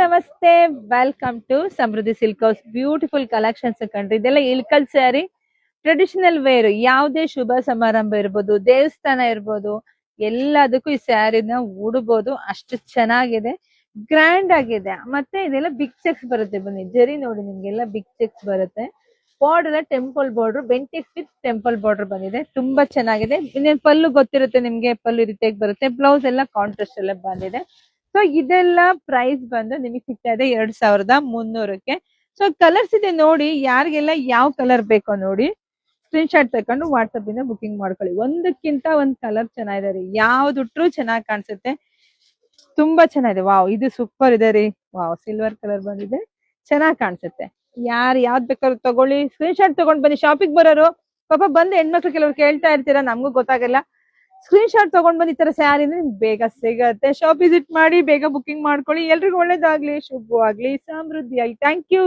ನಮಸ್ತೆ, welcome to Samruddhi silk house. Beautiful collections ಕಂಡ್ರಿ. ಇದೆಲ್ಲ ಇಳ್ಕಲ್ ಸ್ಯಾರಿ, ಟ್ರೆಡಿಷನಲ್ ವೇರ್. ಯಾವುದೇ ಶುಭ ಸಮಾರಂಭ ಇರ್ಬೋದು, ದೇವಸ್ಥಾನ ಇರ್ಬೋದು, ಎಲ್ಲದಕ್ಕೂ ಈ ಸ್ಯಾರಿನ ಉಡಬಹುದು. ಅಷ್ಟು ಚೆನ್ನಾಗಿದೆ, ಗ್ರ್ಯಾಂಡ್ ಆಗಿದೆ. ಮತ್ತೆ ಇದೆಲ್ಲ ಬಿಗ್ ಚೆಕ್ಸ್ ಬರುತ್ತೆ. ಬನ್ನಿ ಜರಿ ನೋಡಿ, ನಿಮ್ಗೆಲ್ಲ ಬಿಗ್ ಚೆಕ್ಸ್ ಬರುತ್ತೆ. ಬಾರ್ಡರ್ ಎಲ್ಲ temple border, Bentinck with temple border ಬಂದಿದೆ. ತುಂಬಾ ಚೆನ್ನಾಗಿದೆ. ಇನ್ನೇನ್ ಪಲ್ಲು ಗೊತ್ತಿರುತ್ತೆ ನಿಮ್ಗೆ, ಪಲ್ಲು ಈ ರೀತಿಯಾಗಿ ಬರುತ್ತೆ. ಬ್ಲೌಸ್ ಎಲ್ಲ ಕಾಂಟ್ರಾಸ್ಟ್ ಎಲ್ಲ ಬಂದಿದೆ. ಸೊ ಇದೆಲ್ಲ ಪ್ರೈಸ್ ಬಂದು ನಿಮಗೆ ಸಿಗ್ತಾ ಇದೆ 2300ಕ್ಕೆ. ಸೊ ಕಲರ್ಸ್ ಇದೆ ನೋಡಿ, ಯಾರಿಗೆಲ್ಲ ಯಾವ ಕಲರ್ ಬೇಕೋ ನೋಡಿ, ಸ್ಕ್ರೀನ್ ಶಾಟ್ ತಕೊಂಡು ವಾಟ್ಸ್ಆಪ್ ಇಂದ ಬುಕಿಂಗ್ ಮಾಡ್ಕೊಳ್ಳಿ. ಒಂದಕ್ಕಿಂತ ಒಂದ್ ಕಲರ್ ಚೆನ್ನಾಗಿದೆ ರೀ, ಯಾವ್ದುಟ್ರು ಚೆನ್ನಾಗಿ ಕಾಣಿಸುತ್ತೆ. ತುಂಬಾ ಚೆನ್ನಾಗಿದೆ. ವಾವ್, ಇದು ಸೂಪರ್ ಇದೆ ರೀ. ವಾವ್, ಸಿಲ್ವರ್ ಕಲರ್ ಬಂದಿದೆ, ಚೆನ್ನಾಗಿ ಕಾಣಿಸುತ್ತೆ. ಯಾವ್ದ್ ಬೇಕಾದ್ರೂ ತಗೊಳ್ಳಿ, ಸ್ಕ್ರೀನ್ ಶಾಟ್ ತಗೊಂಡ್ ಬನ್ನಿ. ಶಾಪಿಂಗ್ ಬರೋರು ಪಾಪ ಬಂದು ಹೆಣ್ಮಕ್ಳು ಕೆಲವ್ರು ಕೇಳ್ತಾ ಇರ್ತೀರಾ, ನಮಗೂ ಗೊತ್ತಾಗಲ್ಲ. ಸ್ಕ್ರೀನ್ ಶಾಟ್ ತಗೊಂಡ್ ಬಂದ್ ಈ ತರ ಸ್ಯಾರಿ ನಿಮ್ಗೆ ಬೇಗ ಸಿಗತ್ತೆ. ಶಾಪ್ ವಿಸಿಟ್ ಮಾಡಿ, ಬೇಗ ಬುಕಿಂಗ್ ಮಾಡ್ಕೊಳ್ಳಿ. ಎಲ್ರಿಗೂ ಒಳ್ಳೇದಾಗ್ಲಿ, ಶುಭವಾಗ್ಲಿ, ಸಮೃದ್ಧಿಯಾಗಿ. Thank you.